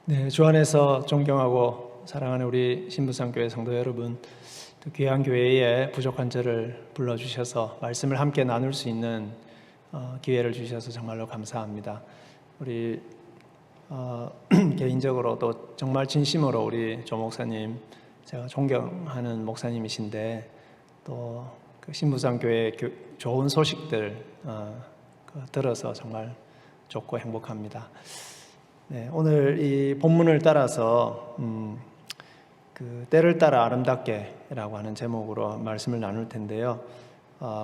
네, 주 안에서 존경하고 사랑하는 우리 신부상교회 성도 여러분, 또 귀한 교회에 부족한 저를 불러주셔서 말씀을 함께 나눌 수 있는 기회를 주셔서 정말로 감사합니다. 우리 개인적으로 또 정말 진심으로 우리 조 목사님, 제가 존경하는 목사님이신데 또 그 신부상교회 좋은 소식들 들어서 정말 좋고 행복합니다. 네, 오늘 이 본문을 따라서 그 때를 따라 아름답게라고 하는 제목으로 말씀을 나눌 텐데요.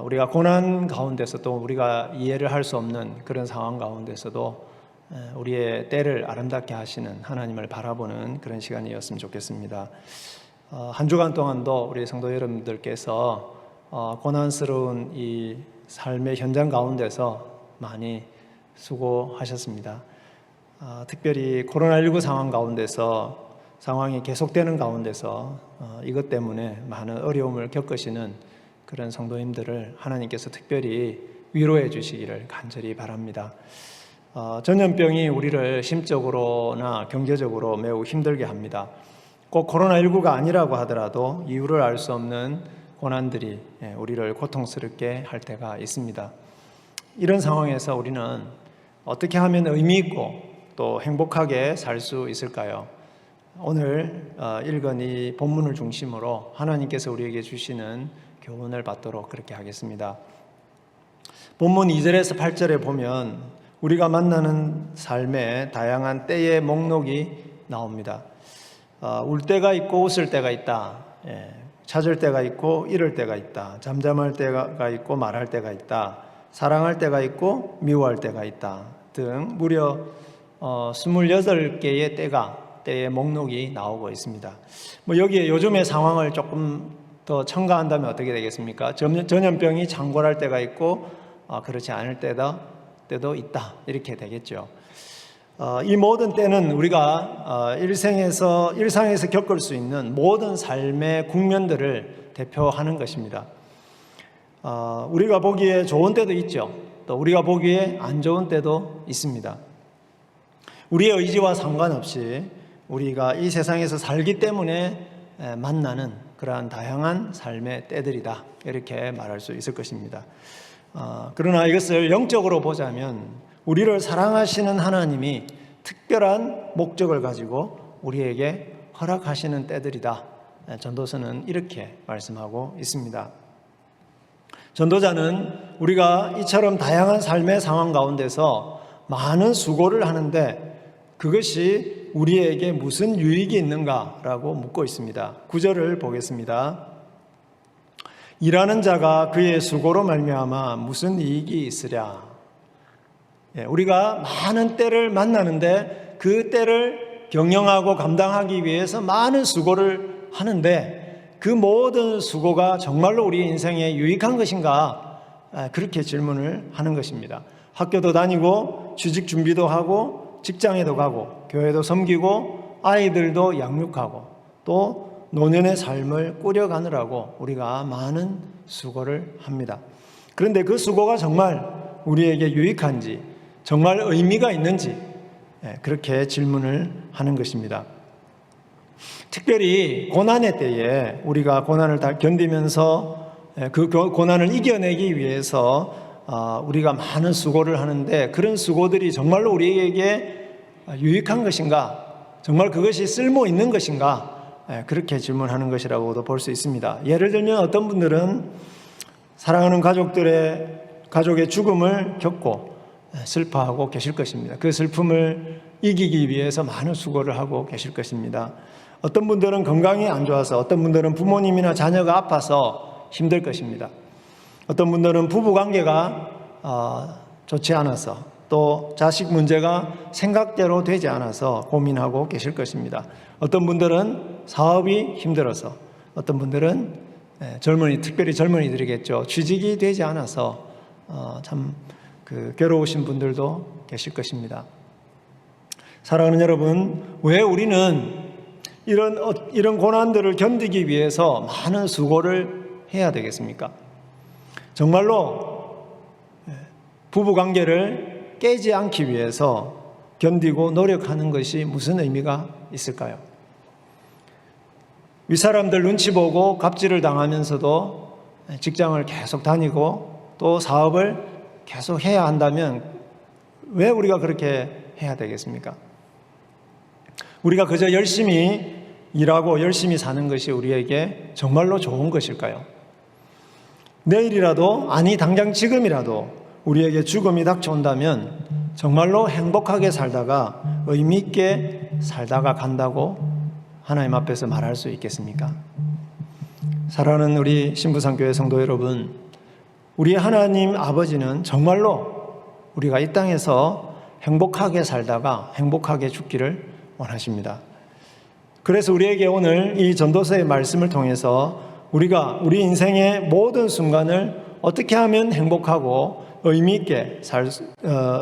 우리가 고난 가운데서 또 우리가 이해를 할 수 없는 그런 상황 가운데서도 우리의 때를 아름답게 하시는 하나님을 바라보는 그런 시간이었으면 좋겠습니다. 한 주간 동안도 우리 성도 여러분들께서 고난스러운 이 삶의 현장 가운데서 많이 수고하셨습니다. 특별히 코로나19 상황 가운데서 상황이 계속되는 가운데서 이것 때문에 많은 어려움을 겪으시는 그런 성도님들을 하나님께서 특별히 위로해 주시기를 간절히 바랍니다. 전염병이 우리를 심적으로나 경제적으로 매우 힘들게 합니다. 꼭 코로나19가 아니라고 하더라도 이유를 알 수 없는 고난들이 우리를 고통스럽게 할 때가 있습니다. 이런 상황에서 우리는 어떻게 하면 의미 있고 또 행복하게 살 수 있을까요? 오늘 읽은 이 본문을 중심으로 하나님께서 우리에게 주시는 교훈을 받도록 그렇게 하겠습니다. 본문 2절에서 8절에 보면 우리가 만나는 삶의 다양한 때의 목록이 나옵니다. 울 때가 있고 웃을 때가 있다. 찾을 때가 있고 잃을 때가 있다. 잠잠할 때가 있고 말할 때가 있다. 사랑할 때가 있고 미워할 때가 있다. 등 무려 28개의 때의 목록이 나오고 있습니다. 여기에 요즘의 상황을 조금 더 첨가한다면 어떻게 되겠습니까? 전염병이 창궐할 때가 있고 그렇지 않을 때도 있다. 이렇게 되겠죠. 이 모든 때는 우리가 일상에서 겪을 수 있는 모든 삶의 국면들을 대표하는 것입니다. 우리가 보기에 좋은 때도 있죠. 또 우리가 보기에 안 좋은 때도 있습니다. 우리의 의지와 상관없이 우리가 이 세상에서 살기 때문에 만나는 그러한 다양한 삶의 때들이다. 이렇게 말할 수 있을 것입니다. 그러나 이것을 영적으로 보자면 우리를 사랑하시는 하나님이 특별한 목적을 가지고 우리에게 허락하시는 때들이다. 전도서는 이렇게 말씀하고 있습니다. 전도자는 우리가 이처럼 다양한 삶의 상황 가운데서 많은 수고를 하는데 그것이 우리에게 무슨 유익이 있는가라고 묻고 있습니다. 9절을 보겠습니다. 일하는 자가 그의 수고로 말미암아 무슨 이익이 있으랴. 우리가 많은 때를 만나는데 그 때를 경영하고 감당하기 위해서 많은 수고를 하는데 그 모든 수고가 정말로 우리 인생에 유익한 것인가? 그렇게 질문을 하는 것입니다. 학교도 다니고 취직 준비도 하고 직장에도 가고 교회도 섬기고 아이들도 양육하고 또 노년의 삶을 꾸려가느라고 우리가 많은 수고를 합니다. 그런데 그 수고가 정말 우리에게 유익한지 정말 의미가 있는지 그렇게 질문을 하는 것입니다. 특별히 고난의 때에 우리가 고난을 다 견디면서 그 고난을 이겨내기 위해서 우리가 많은 수고를 하는데 그런 수고들이 정말로 우리에게 유익한 것인가? 정말 그것이 쓸모 있는 것인가? 그렇게 질문하는 것이라고도 볼 수 있습니다. 예를 들면 어떤 분들은 사랑하는 가족의 죽음을 겪고 슬퍼하고 계실 것입니다. 그 슬픔을 이기기 위해서 많은 수고를 하고 계실 것입니다. 어떤 분들은 건강이 안 좋아서, 어떤 분들은 부모님이나 자녀가 아파서 힘들 것입니다. 어떤 분들은 부부관계가 좋지 않아서 또 자식 문제가 생각대로 되지 않아서 고민하고 계실 것입니다. 어떤 분들은 사업이 힘들어서, 어떤 분들은 특별히 젊은이들이겠죠. 취직이 되지 않아서 참 괴로우신 분들도 계실 것입니다. 사랑하는 여러분, 왜 우리는 이런 고난들을 견디기 위해서 많은 수고를 해야 되겠습니까? 정말로 부부관계를 깨지 않기 위해서 견디고 노력하는 것이 무슨 의미가 있을까요? 윗사람들 눈치 보고 갑질을 당하면서도 직장을 계속 다니고 또 사업을 계속 해야 한다면 왜 우리가 그렇게 해야 되겠습니까? 우리가 그저 열심히 일하고 열심히 사는 것이 우리에게 정말로 좋은 것일까요? 내일이라도, 아니 당장 지금이라도 우리에게 죽음이 닥쳐온다면 정말로 행복하게 살다가 의미 있게 살다가 간다고 하나님 앞에서 말할 수 있겠습니까? 사랑하는 우리 신부상교회 성도 여러분, 우리 하나님 아버지는 정말로 우리가 이 땅에서 행복하게 살다가 행복하게 죽기를 원하십니다. 그래서 우리에게 오늘 이 전도서의 말씀을 통해서 우리가 우리 인생의 모든 순간을 어떻게 하면 행복하고 의미 있게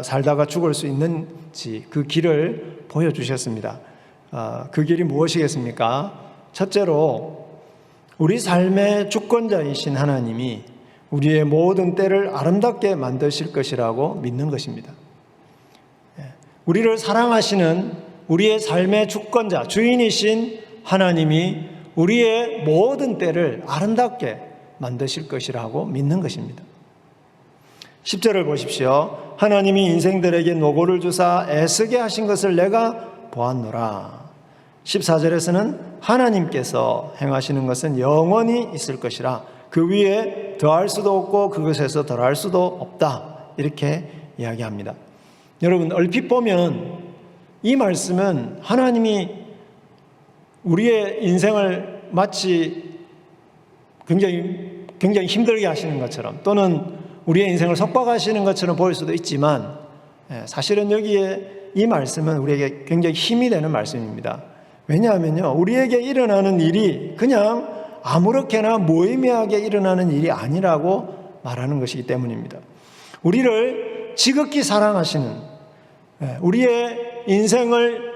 살다가 죽을 수 있는지 그 길을 보여주셨습니다. 그 길이 무엇이겠습니까? 첫째로 우리 삶의 주권자이신 하나님이 우리의 모든 때를 아름답게 만드실 것이라고 믿는 것입니다. 우리를 사랑하시는 우리의 삶의 주권자, 주인이신 하나님이 우리의 모든 때를 아름답게 만드실 것이라고 믿는 것입니다. 10절을 보십시오. 하나님이 인생들에게 노고를 주사 애쓰게 하신 것을 내가 보았노라. 14절에서는 하나님께서 행하시는 것은 영원히 있을 것이라. 그 위에 더할 수도 없고 그것에서 덜할 수도 없다. 이렇게 이야기합니다. 여러분, 얼핏 보면 이 말씀은 하나님이 우리의 인생을 마치 굉장히 힘들게 하시는 것처럼 또는 우리의 인생을 속박하시는 것처럼 보일 수도 있지만 사실은 여기에 이 말씀은 우리에게 굉장히 힘이 되는 말씀입니다. 왜냐하면요, 우리에게 일어나는 일이 그냥 아무렇게나 무의미하게 일어나는 일이 아니라고 말하는 것이기 때문입니다. 우리를 지극히 사랑하시는, 우리의 인생을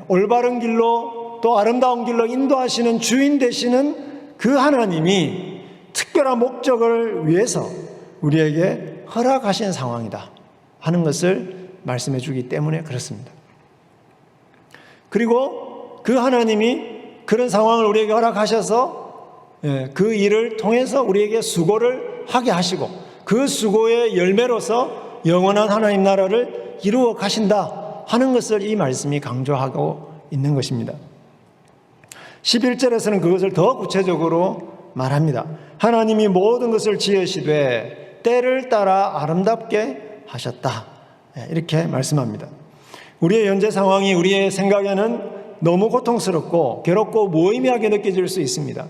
올바른 길로 또 아름다운 길로 인도하시는 주인 되시는 그 하나님이 특별한 목적을 위해서 우리에게 허락하신 상황이다 하는 것을 말씀해 주기 때문에 그렇습니다. 그리고 그 하나님이 그런 상황을 우리에게 허락하셔서 그 일을 통해서 우리에게 수고를 하게 하시고 그 수고의 열매로서 영원한 하나님 나라를 이루어 가신다 하는 것을 이 말씀이 강조하고 있는 것입니다. 11절에서는 그것을 더 구체적으로 말합니다. 하나님이 모든 것을 지으시되 때를 따라 아름답게 하셨다. 이렇게 말씀합니다. 우리의 현재 상황이 우리의 생각에는 너무 고통스럽고 괴롭고 무의미하게 느껴질 수 있습니다.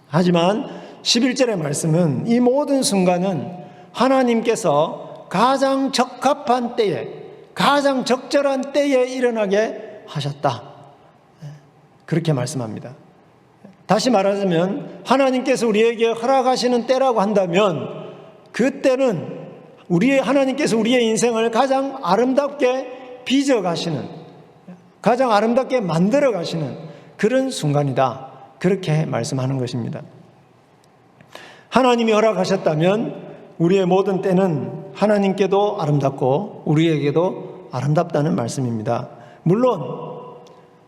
하지만 11절의 말씀은 이 모든 순간은 하나님께서 가장 적합한 때에, 가장 적절한 때에 일어나게 하셨다. 그렇게 말씀합니다. 다시 말하자면 하나님께서 우리에게 허락하시는 때라고 한다면 그 때는 하나님께서 우리의 인생을 가장 아름답게 빚어가시는, 가장 아름답게 만들어 가시는 그런 순간이다. 그렇게 말씀하는 것입니다. 하나님이 허락하셨다면 우리의 모든 때는 하나님께도 아름답고 우리에게도 아름답다는 말씀입니다. 물론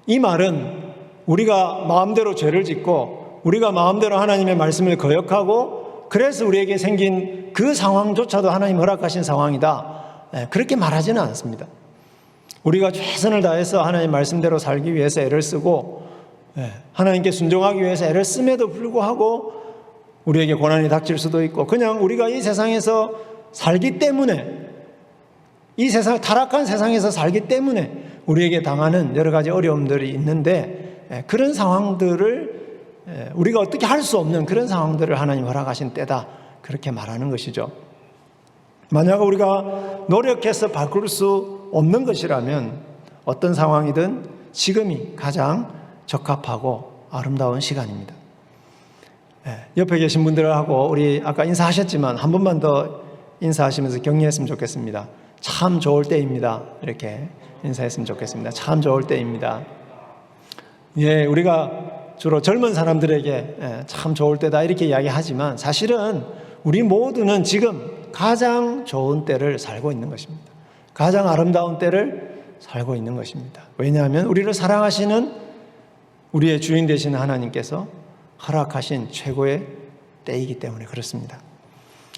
이 말은 우리가 마음대로 죄를 짓고 우리가 마음대로 하나님의 말씀을 거역하고 그래서 우리에게 생긴 그 상황조차도 하나님 허락하신 상황이다, 그렇게 말하지는 않습니다. 우리가 최선을 다해서 하나님 말씀대로 살기 위해서 애를 쓰고 하나님께 순종하기 위해서 애를 씀에도 불구하고 우리에게 고난이 닥칠 수도 있고 그냥 우리가 이 세상에서 살기 때문에, 이 세상, 타락한 세상에서 살기 때문에 우리에게 당하는 여러 가지 어려움들이 있는데 그런 상황들을 우리가 어떻게 할 수 없는 그런 상황들을 하나님 허락하신 때다, 그렇게 말하는 것이죠. 만약 우리가 노력해서 바꿀 수 없는 것이라면 어떤 상황이든 지금이 가장 적합하고 아름다운 시간입니다. 옆에 계신 분들하고 우리 아까 인사하셨지만 한 번만 더 인사하시면서 격려했으면 좋겠습니다. 참 좋을 때입니다. 이렇게 인사했으면 좋겠습니다. 참 좋을 때입니다. 우리가 주로 젊은 사람들에게 참 좋을 때다 이렇게 이야기하지만 사실은 우리 모두는 지금 가장 좋은 때를 살고 있는 것입니다. 가장 아름다운 때를 살고 있는 것입니다. 왜냐하면 우리를 사랑하시는 우리의 주인 되시는 하나님께서 허락하신 최고의 때이기 때문에 그렇습니다.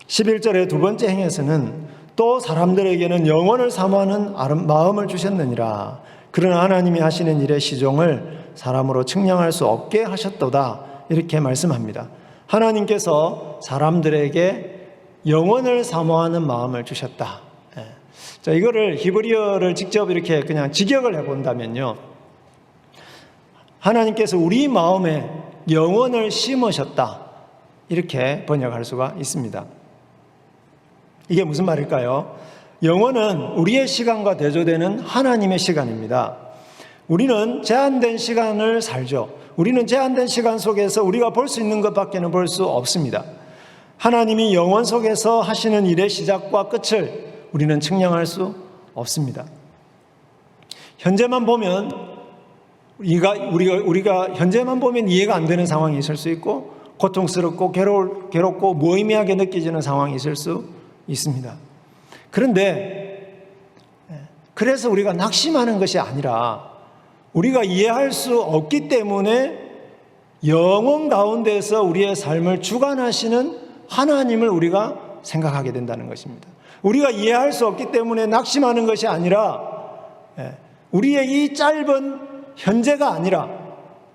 11절의 두 번째 행에서는 또 사람들에게는 영원을 사모하는 마음을 주셨느니라. 그러나 하나님이 하시는 일의 시종을 사람으로 측량할 수 없게 하셨도다. 이렇게 말씀합니다. 하나님께서 사람들에게 영원을 사모하는 마음을 주셨다. 자, 이거를 히브리어를 직접 이렇게 그냥 직역을 해본다면요, 하나님께서 우리 마음에 영원을 심으셨다, 이렇게 번역할 수가 있습니다. 이게 무슨 말일까요? 영원은 우리의 시간과 대조되는 하나님의 시간입니다. 우리는 제한된 시간을 살죠. 우리는 제한된 시간 속에서 우리가 볼 수 있는 것밖에는 볼 수 없습니다. 하나님이 영원 속에서 하시는 일의 시작과 끝을 우리는 측량할 수 없습니다. 현재만 보면 우리가 현재만 보면 이해가 안 되는 상황이 있을 수 있고, 고통스럽고 괴롭고 무의미하게 느껴지는 상황이 있을 수 있습니다. 그런데 그래서 우리가 낙심하는 것이 아니라 우리가 이해할 수 없기 때문에 영원 가운데서 우리의 삶을 주관하시는 하나님을 우리가 생각하게 된다는 것입니다. 우리가 이해할 수 없기 때문에 낙심하는 것이 아니라 우리의 이 짧은 현재가 아니라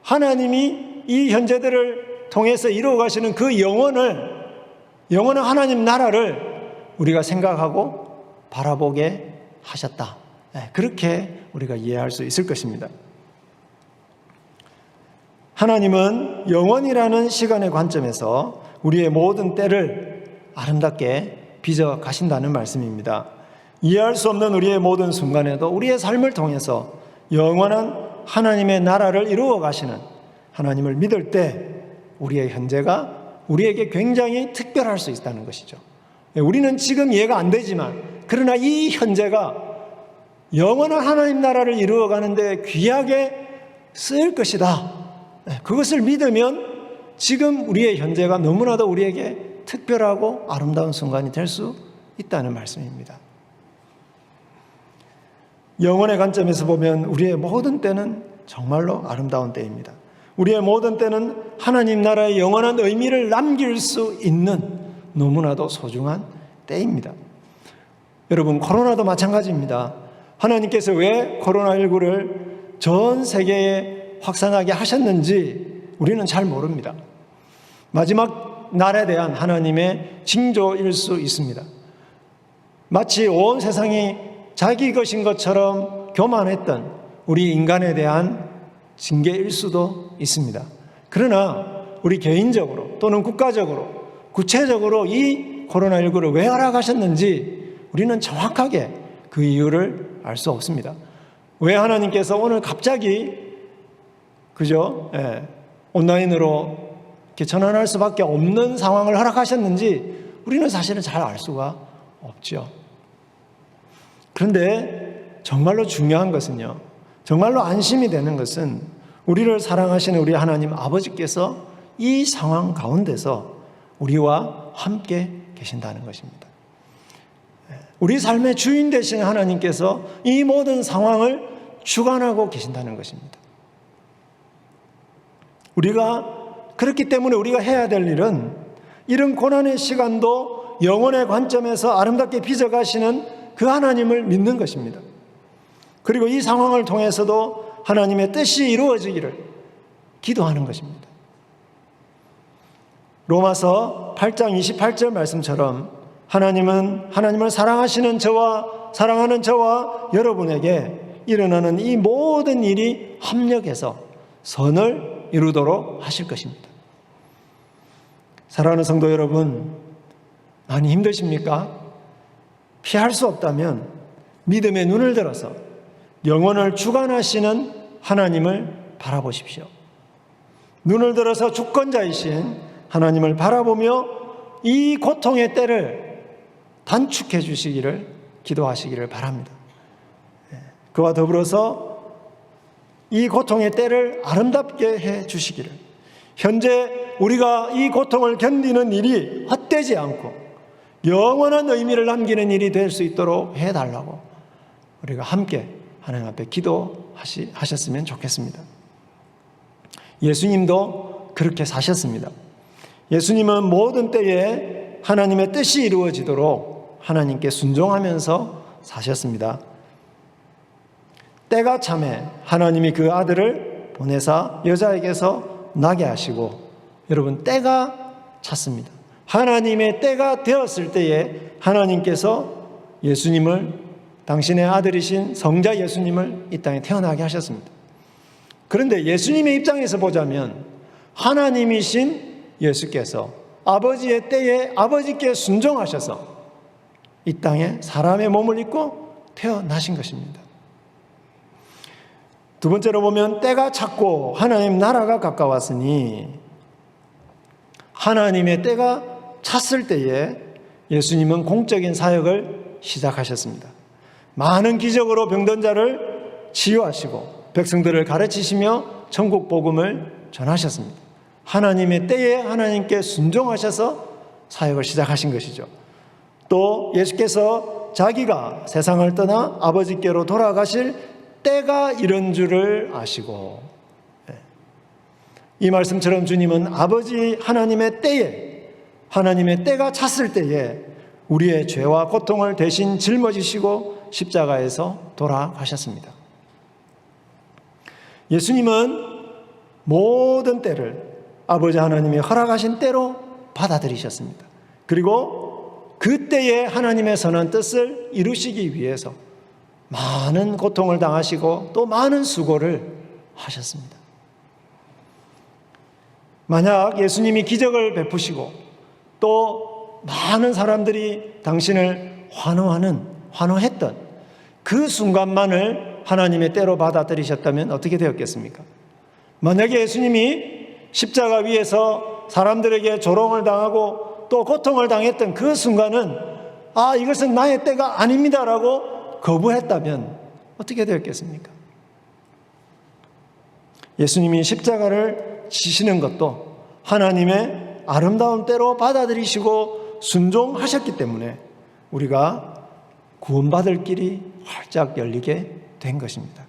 하나님이 이 현재들을 통해서 이루어 가시는 그 영원한 하나님 나라를 우리가 생각하고 바라보게 하셨다. 그렇게 우리가 이해할 수 있을 것입니다. 하나님은 영원이라는 시간의 관점에서 우리의 모든 때를 아름답게 빚어 가신다는 말씀입니다. 이해할 수 없는 우리의 모든 순간에도 우리의 삶을 통해서 영원한 하나님의 나라를 이루어 가시는 하나님을 믿을 때 우리의 현재가 우리에게 굉장히 특별할 수 있다는 것이죠. 우리는 지금 이해가 안 되지만, 그러나 이 현재가 영원한 하나님 나라를 이루어 가는데 귀하게 쓰일 것이다. 그것을 믿으면 지금 우리의 현재가 너무나도 우리에게 특별하고 아름다운 순간이 될 수 있다는 말씀입니다. 영원의 관점에서 보면 우리의 모든 때는 정말로 아름다운 때입니다. 우리의 모든 때는 하나님 나라의 영원한 의미를 남길 수 있는 너무나도 소중한 때입니다. 여러분, 코로나도 마찬가지입니다. 하나님께서 왜 코로나19를 전 세계에 확산하게 하셨는지 우리는 잘 모릅니다. 마지막 날에 대한 하나님의 징조일 수 있습니다. 마치 온 세상이 자기 것인 것처럼 교만했던 우리 인간에 대한 징계일 수도 있습니다. 그러나 우리 개인적으로 또는 국가적으로 구체적으로 이 코로나19를 왜 허락하셨는지 우리는 정확하게 그 이유를 알 수 없습니다. 왜 하나님께서 오늘 갑자기 온라인으로 이렇게 전환할 수밖에 없는 상황을 허락하셨는지 우리는 사실은 잘 알 수가 없죠. 그런데 정말로 중요한 것은요, 정말로 안심이 되는 것은 우리를 사랑하시는 우리 하나님 아버지께서 이 상황 가운데서 우리와 함께 계신다는 것입니다. 우리 삶의 주인 되신 하나님께서 이 모든 상황을 주관하고 계신다는 것입니다. 그렇기 때문에 우리가 해야 될 일은 이런 고난의 시간도 영원의 관점에서 아름답게 빚어가시는 그 하나님을 믿는 것입니다. 그리고 이 상황을 통해서도 하나님의 뜻이 이루어지기를 기도하는 것입니다. 로마서 8장 28절 말씀처럼 하나님을 사랑하시는 사랑하는 저와 여러분에게 일어나는 이 모든 일이 합력해서 선을 이루도록 하실 것입니다. 사랑하는 성도 여러분, 많이 힘드십니까? 피할 수 없다면 믿음의 눈을 들어서 영혼을 주관하시는 하나님을 바라보십시오. 눈을 들어서 주권자이신 하나님을 바라보며 이 고통의 때를 단축해 주시기를 기도하시기를 바랍니다. 그와 더불어서 이 고통의 때를 아름답게 해 주시기를, 현재 우리가 이 고통을 견디는 일이 헛되지 않고 영원한 의미를 남기는 일이 될 수 있도록 해달라고 우리가 함께 하나님 앞에 기도하셨으면 좋겠습니다. 예수님도 그렇게 사셨습니다. 예수님은 모든 때에 하나님의 뜻이 이루어지도록 하나님께 순종하면서 사셨습니다. 때가 참에 하나님이 그 아들을 보내사 여자에게서 나게 하시고, 여러분, 때가 찼습니다. 하나님의 때가 되었을 때에 하나님께서 예수님을, 당신의 아들이신 성자 예수님을 이 땅에 태어나게 하셨습니다. 그런데 예수님의 입장에서 보자면 하나님이신 예수께서 아버지의 때에 아버지께 순종하셔서 이 땅에 사람의 몸을 입고 태어나신 것입니다. 두 번째로 보면 때가 찼고 하나님 나라가 가까웠으니, 하나님의 때가 찼을 때에 예수님은 공적인 사역을 시작하셨습니다. 많은 기적으로 병든 자를 치유하시고 백성들을 가르치시며 천국 복음을 전하셨습니다. 하나님의 때에 하나님께 순종하셔서 사역을 시작하신 것이죠. 또 예수께서 자기가 세상을 떠나 아버지께로 돌아가실 때가 이른 줄을 아시고, 이 말씀처럼 주님은 아버지 하나님의 때에, 하나님의 때가 찼을 때에 우리의 죄와 고통을 대신 짊어지시고 십자가에서 돌아가셨습니다. 예수님은 모든 때를 아버지 하나님이 허락하신 때로 받아들이셨습니다. 그리고 그 때에 하나님의 선한 뜻을 이루시기 위해서 많은 고통을 당하시고 또 많은 수고를 하셨습니다. 만약 예수님이 기적을 베푸시고 또 많은 사람들이 당신을 환호했던 그 순간만을 하나님의 때로 받아들이셨다면 어떻게 되었겠습니까? 만약에 예수님이 십자가 위에서 사람들에게 조롱을 당하고 또 고통을 당했던 그 순간은 이것은 나의 때가 아닙니다라고 거부했다면 어떻게 되었겠습니까? 예수님이 십자가를 지시는 것도 하나님의 아름다운 때로 받아들이시고 순종하셨기 때문에 우리가 구원받을 길이 활짝 열리게 된 것입니다.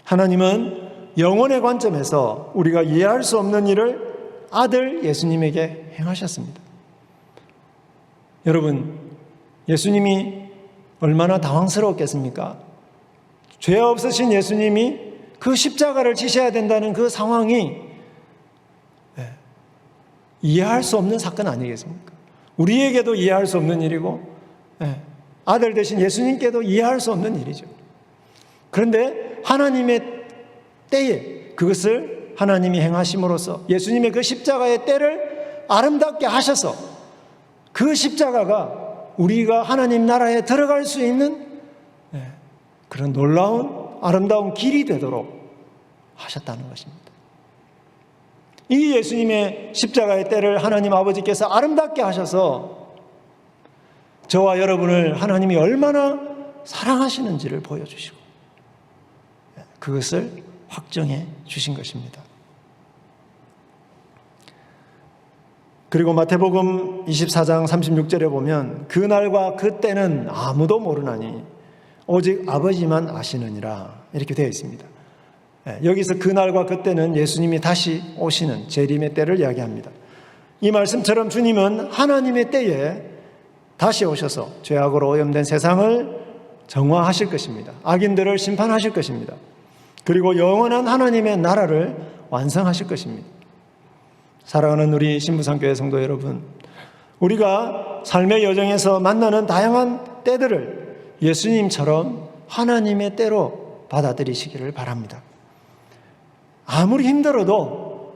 하나님은 영혼의 관점에서 우리가 이해할 수 없는 일을 아들 예수님에게 행하셨습니다. 여러분, 예수님이 얼마나 당황스러웠겠습니까? 죄 없으신 예수님이 그 십자가를 지셔야 된다는 그 상황이 이해할 수 없는 사건 아니겠습니까? 우리에게도 이해할 수 없는 일이고 아들 되신 예수님께도 이해할 수 없는 일이죠. 그런데 하나님의 때에 그것을 하나님이 행하심으로써 예수님의 그 십자가의 때를 아름답게 하셔서 그 십자가가 우리가 하나님 나라에 들어갈 수 있는 그런 놀라운 아름다운 길이 되도록 하셨다는 것입니다. 이 예수님의 십자가의 때를 하나님 아버지께서 아름답게 하셔서 저와 여러분을 하나님이 얼마나 사랑하시는지를 보여주시고 그것을 확정해 주신 것입니다. 그리고 마태복음 24장 36절에 보면 그날과 그때는 아무도 모르나니 오직 아버지만 아시느니라 이렇게 되어 있습니다. 여기서 그날과 그때는 예수님이 다시 오시는 재림의 때를 이야기합니다. 이 말씀처럼 주님은 하나님의 때에 다시 오셔서 죄악으로 오염된 세상을 정화하실 것입니다. 악인들을 심판하실 것입니다. 그리고 영원한 하나님의 나라를 완성하실 것입니다. 사랑하는 우리 신부상교회 성도 여러분, 우리가 삶의 여정에서 만나는 다양한 때들을 예수님처럼 하나님의 때로 받아들이시기를 바랍니다. 아무리 힘들어도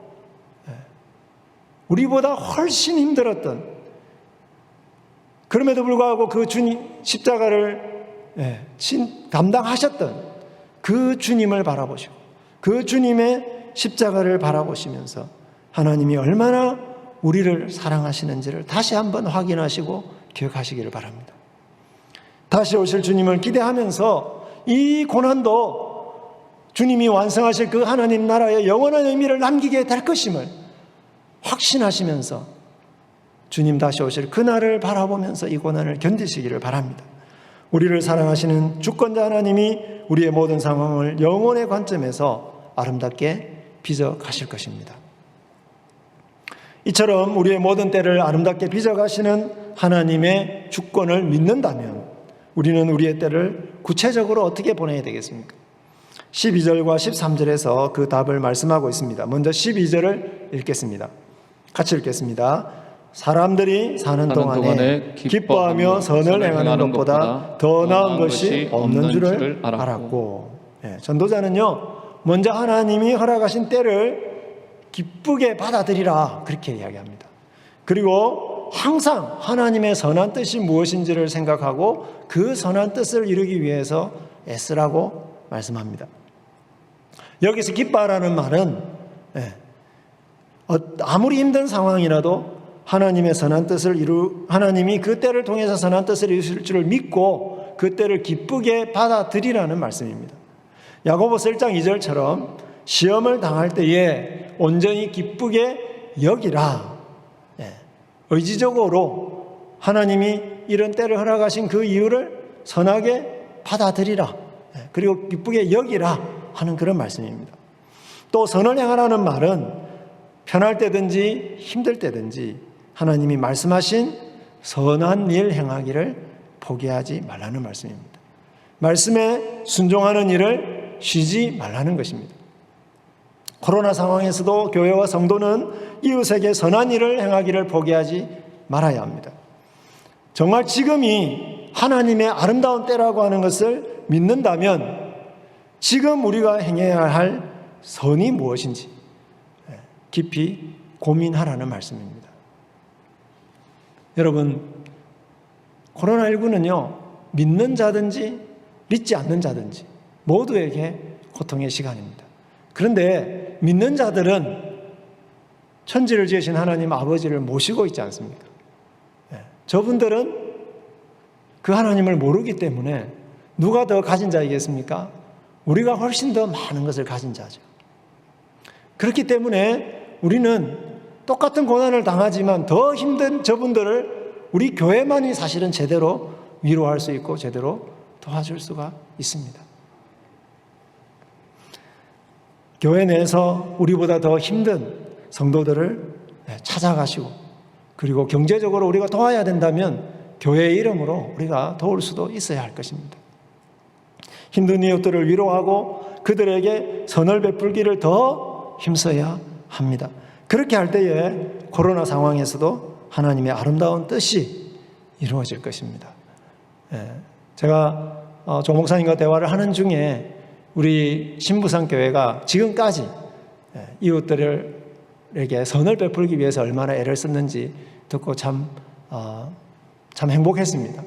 우리보다 훨씬 힘들었던, 그럼에도 불구하고 그 주님 십자가를 감당하셨던 그 주님을 바라보시고 그 주님의 십자가를 바라보시면서 하나님이 얼마나 우리를 사랑하시는지를 다시 한번 확인하시고 기억하시기를 바랍니다. 다시 오실 주님을 기대하면서 이 고난도 주님이 완성하실 그 하나님 나라의 영원한 의미를 남기게 될 것임을 확신하시면서 주님 다시 오실 그날을 바라보면서 이 고난을 견디시기를 바랍니다. 우리를 사랑하시는 주권자 하나님이 우리의 모든 상황을 영혼의 관점에서 아름답게 빚어 가실 것입니다. 이처럼 우리의 모든 때를 아름답게 빚어 가시는 하나님의 주권을 믿는다면 우리는 우리의 때를 구체적으로 어떻게 보내야 되겠습니까? 12절과 13절에서 그 답을 말씀하고 있습니다. 먼저 12절을 읽겠습니다. 같이 읽겠습니다. 사람들이 사는 동안에 기뻐하며 선을 행하는 것보다 더 나은 것이 없는 줄을 알았고, 전도자는요, 먼저 하나님이 허락하신 때를 기쁘게 받아들이라, 그렇게 이야기합니다. 그리고 항상 하나님의 선한 뜻이 무엇인지를 생각하고 그 선한 뜻을 이루기 위해서 애쓰라고 말씀합니다. 여기서 기뻐하라는 말은 아무리 힘든 상황이라도 하나님의 선한 뜻을 하나님이 그 때를 통해서 선한 뜻을 이루실 줄을 믿고 그 때를 기쁘게 받아들이라는 말씀입니다. 야고보서 1장 2절처럼 시험을 당할 때에 온전히 기쁘게 여기라. 의지적으로 하나님이 이런 때를 허락하신 그 이유를 선하게 받아들이라. 그리고 기쁘게 여기라 하는 그런 말씀입니다. 또 선을 행하라는 말은 편할 때든지 힘들 때든지 하나님이 말씀하신 선한 일 행하기를 포기하지 말라는 말씀입니다. 말씀에 순종하는 일을 쉬지 말라는 것입니다. 코로나 상황에서도 교회와 성도는 이웃에게 선한 일을 행하기를 포기하지 말아야 합니다. 정말 지금이 하나님의 아름다운 때라고 하는 것을 믿는다면 지금 우리가 행해야 할 선이 무엇인지 깊이 고민하라는 말씀입니다. 여러분, 코로나19는요, 믿는 자든지 믿지 않는 자든지 모두에게 고통의 시간입니다. 그런데 믿는 자들은 천지를 지으신 하나님 아버지를 모시고 있지 않습니까? 저분들은 그 하나님을 모르기 때문에 누가 더 가진 자이겠습니까? 우리가 훨씬 더 많은 것을 가진 자죠. 그렇기 때문에 우리는 똑같은 고난을 당하지만 더 힘든 저분들을 우리 교회만이 사실은 제대로 위로할 수 있고 제대로 도와줄 수가 있습니다. 교회 내에서 우리보다 더 힘든 성도들을 찾아가시고 그리고 경제적으로 우리가 도와야 된다면 교회의 이름으로 우리가 도울 수도 있어야 할 것입니다. 힘든 이웃들을 위로하고 그들에게 선을 베풀기를 더 힘써야 합니다. 그렇게 할 때에 코로나 상황에서도 하나님의 아름다운 뜻이 이루어질 것입니다. 제가 조 목사님과 대화를 하는 중에 우리 신부산 교회가 지금까지 이웃들에게 선을 베풀기 위해서 얼마나 애를 썼는지 듣고 참 행복했습니다.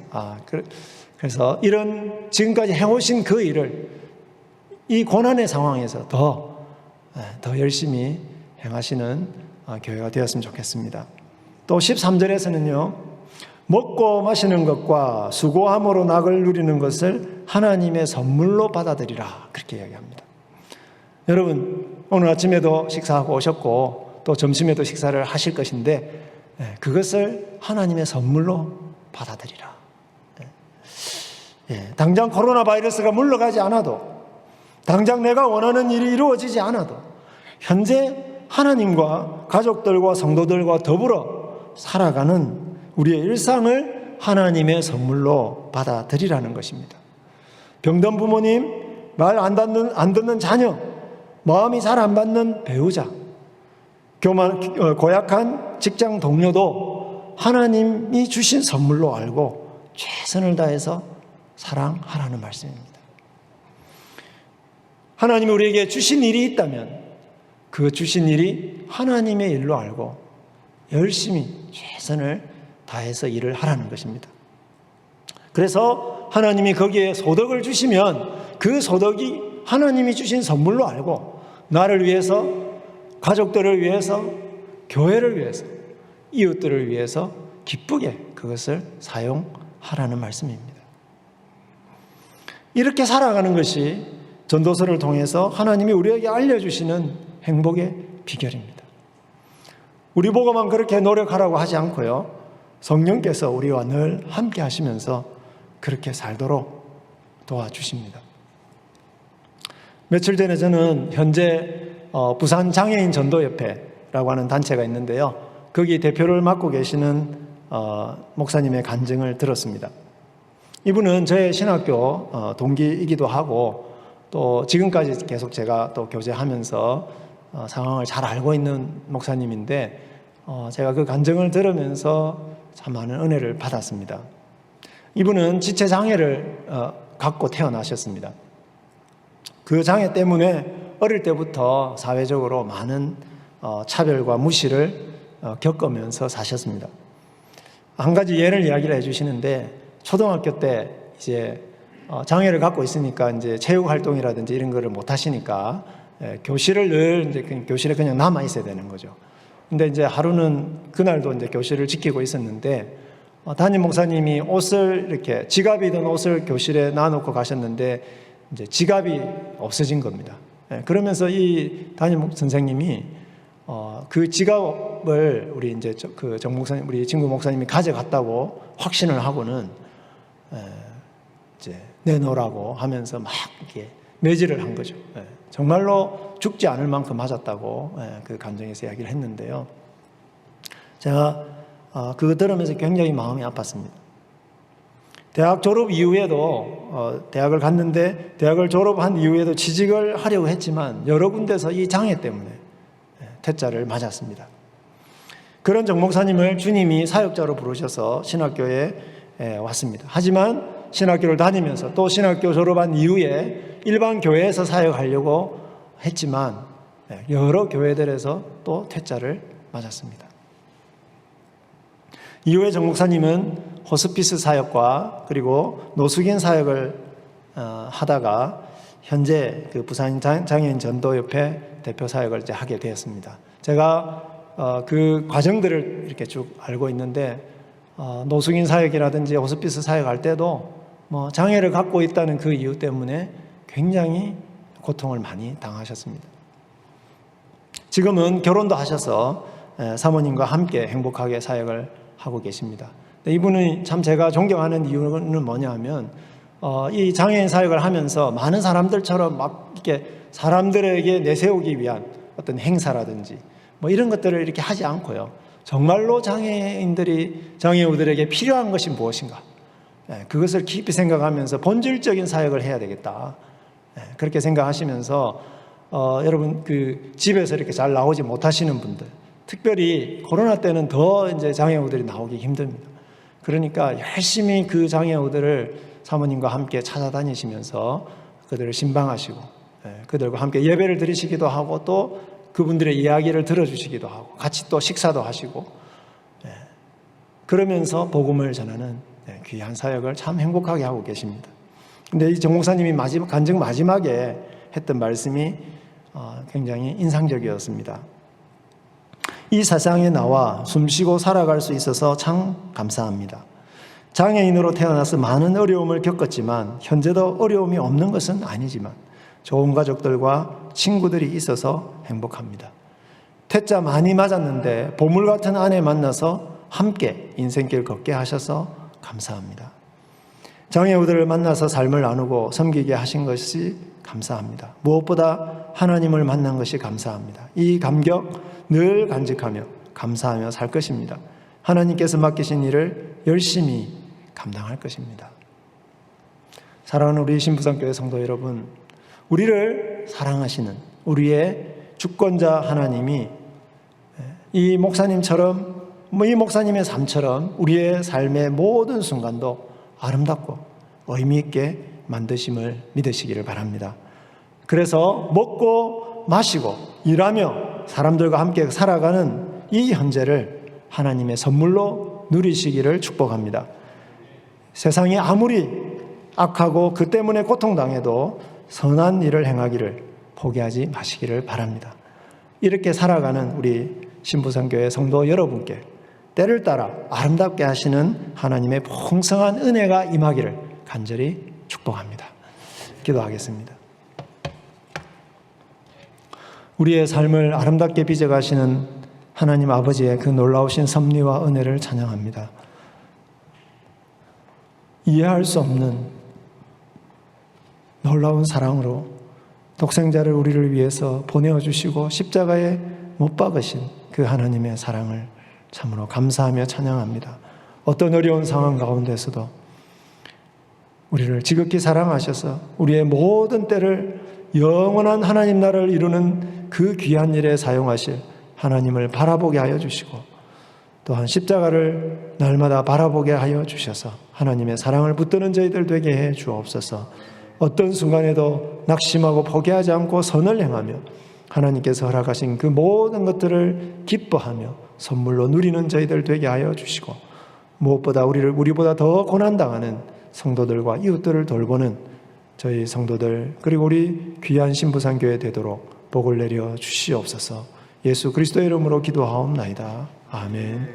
그래서 이런 지금까지 해오신 그 일을 이 고난의 상황에서 더 열심히 행하시는 교회가 되었으면 좋겠습니다. 또 13절에서는요, 먹고 마시는 것과 수고함으로 낙을 누리는 것을 하나님의 선물로 받아들이라, 그렇게 이야기합니다. 여러분, 오늘 아침에도 식사하고 오셨고 또 점심에도 식사를 하실 것인데 그것을 하나님의 선물로 받아들이라. 당장 코로나 바이러스가 물러가지 않아도, 당장 내가 원하는 일이 이루어지지 않아도 현재 하나님과 가족들과 성도들과 더불어 살아가는 우리의 일상을 하나님의 선물로 받아들이라는 것입니다. 병든 부모님, 말 안 듣는 자녀, 마음이 잘 안 받는 배우자, 고약한 직장 동료도 하나님이 주신 선물로 알고 최선을 다해서 사랑하라는 말씀입니다. 하나님이 우리에게 주신 일이 있다면 그 주신 일이 하나님의 일로 알고 열심히 최선을 다해서 일을 하라는 것입니다. 그래서 하나님이 거기에 소득을 주시면 그 소득이 하나님이 주신 선물로 알고 나를 위해서, 가족들을 위해서, 교회를 위해서, 이웃들을 위해서 기쁘게 그것을 사용하라는 말씀입니다. 이렇게 살아가는 것이 전도서를 통해서 하나님이 우리에게 알려주시는 행복의 비결입니다. 우리 보고만 그렇게 노력하라고 하지 않고요, 성령께서 우리와 늘 함께 하시면서 그렇게 살도록 도와주십니다. 며칠 전에 저는 현재 부산 장애인 전도협회라고 하는 단체가 있는데요. 거기 대표를 맡고 계시는 목사님의 간증을 들었습니다. 이분은 저의 신학교 동기이기도 하고 또 지금까지 계속 제가 또 교제하면서 상황을 잘 알고 있는 목사님인데 제가 그 간증을 들으면서 참 많은 은혜를 받았습니다. 이분은 지체 장애를 갖고 태어나셨습니다. 그 장애 때문에 어릴 때부터 사회적으로 많은 차별과 무시를 겪으면서 사셨습니다. 한 가지 예를 이야기를 해주시는데 초등학교 때 이제 장애를 갖고 있으니까 이제 체육 활동이라든지 이런 거를 못 하시니까 교실을 늘 이제 교실에 그냥 남아 있어야 되는 거죠. 근데 이제 하루는 그날도 이제 교실을 지키고 있었는데 담임 목사님이 옷을 이렇게 지갑이든 옷을 교실에 놔놓고 가셨는데 이제 지갑이 없어진 겁니다. 그러면서 이 담임 선생님이 그 지갑을 우리 이제 그 정 목사님, 우리 친구 목사님이 가져갔다고 확신을 하고는 이제 내놓으라고 하면서 막 이렇게 매질을 한 거죠. 정말로 죽지 않을 만큼 맞았다고 그 간증에서 이야기를 했는데요. 제가 그거 들으면서 굉장히 마음이 아팠습니다. 대학 졸업 이후에도 대학을 갔는데 대학을 졸업한 이후에도 취직을 하려고 했지만 여러 군데서 이 장애 때문에 퇴짜를 맞았습니다. 그런 정 목사님을 주님이 사역자로 부르셔서 신학교에 왔습니다. 하지만 신학교를 다니면서 또 신학교 졸업한 이후에 일반 교회에서 사역하려고 했지만 여러 교회들에서 또 퇴짜를 맞았습니다. 이후에 정 목사님은 호스피스 사역과 그리고 노숙인 사역을 하다가 현재 그 부산 장애인 전도협회 대표 사역을 이제 하게 되었습니다. 제가 그 과정들을 이렇게 쭉 알고 있는데 노숙인 사역이라든지 호스피스 사역할 때도 뭐 장애를 갖고 있다는 그 이유 때문에 굉장히 고통을 많이 당하셨습니다. 지금은 결혼도 하셔서 사모님과 함께 행복하게 사역을 하고 계십니다. 이분이 참 제가 존경하는 이유는 뭐냐 하면 이 장애인 사역을 하면서 많은 사람들처럼 막 이렇게 사람들에게 내세우기 위한 어떤 행사라든지 뭐 이런 것들을 이렇게 하지 않고요. 정말로 장애우들에게 필요한 것이 무엇인가? 그것을 깊이 생각하면서 본질적인 사역을 해야 되겠다. 그렇게 생각하시면서 여러분 그 집에서 이렇게 잘 나오지 못하시는 분들, 특별히 코로나 때는 더 이제 장애우들이 나오기 힘듭니다. 그러니까 열심히 그 장애우들을 사모님과 함께 찾아다니시면서 그들을 신방하시고 그들과 함께 예배를 드리시기도 하고 또 그분들의 이야기를 들어주시기도 하고 같이 또 식사도 하시고 그러면서 복음을 전하는 귀한 사역을 참 행복하게 하고 계십니다. 근데 이 정 목사님이 간증 마지막에 했던 말씀이 굉장히 인상적이었습니다. 이 세상에 나와 숨쉬고 살아갈 수 있어서 참 감사합니다. 장애인으로 태어나서 많은 어려움을 겪었지만 현재도 어려움이 없는 것은 아니지만 좋은 가족들과 친구들이 있어서 행복합니다. 퇴짜 많이 맞았는데 보물 같은 아내 만나서 함께 인생길 걷게 하셔서 감사합니다. 장애우들을 만나서 삶을 나누고 섬기게 하신 것이 감사합니다. 무엇보다 하나님을 만난 것이 감사합니다. 이 감격 늘 간직하며 감사하며 살 것입니다. 하나님께서 맡기신 일을 열심히 감당할 것입니다. 사랑하는 우리 신부산교회 성도 여러분, 우리를 사랑하시는 우리의 주권자 하나님이 이 목사님처럼 이 목사님의 삶처럼 우리의 삶의 모든 순간도 아름답고 의미 있게 만드심을 믿으시기를 바랍니다. 그래서 먹고 마시고 일하며 사람들과 함께 살아가는 이 현재를 하나님의 선물로 누리시기를 축복합니다. 세상이 아무리 악하고 그 때문에 고통당해도 선한 일을 행하기를 포기하지 마시기를 바랍니다. 이렇게 살아가는 우리 신부산교회 성도 여러분께 때를 따라 아름답게 하시는 하나님의 풍성한 은혜가 임하기를 간절히 축복합니다. 기도하겠습니다. 우리의 삶을 아름답게 빚어가시는 하나님 아버지의 그 놀라우신 섭리와 은혜를 찬양합니다. 이해할 수 없는 놀라운 사랑으로 독생자를 우리를 위해서 보내어 주시고 십자가에 못 박으신 그 하나님의 사랑을 참으로 감사하며 찬양합니다. 어떤 어려운 상황 가운데서도 우리를 지극히 사랑하셔서 우리의 모든 때를 영원한 하나님 나라를 이루는 그 귀한 일에 사용하실 하나님을 바라보게 하여 주시고, 또한 십자가를 날마다 바라보게 하여 주셔서 하나님의 사랑을 붙드는 저희들 되게 해 주옵소서. 어떤 순간에도 낙심하고 포기하지 않고 선을 행하며 하나님께서 허락하신 그 모든 것들을 기뻐하며 선물로 누리는 저희들 되게 하여 주시고, 무엇보다 우리보다 더 고난당하는 성도들과 이웃들을 돌보는 저희 성도들, 그리고 우리 귀한 신부상교회 되도록 복을 내려 주시옵소서. 예수 그리스도의 이름으로 기도하옵나이다. 아멘.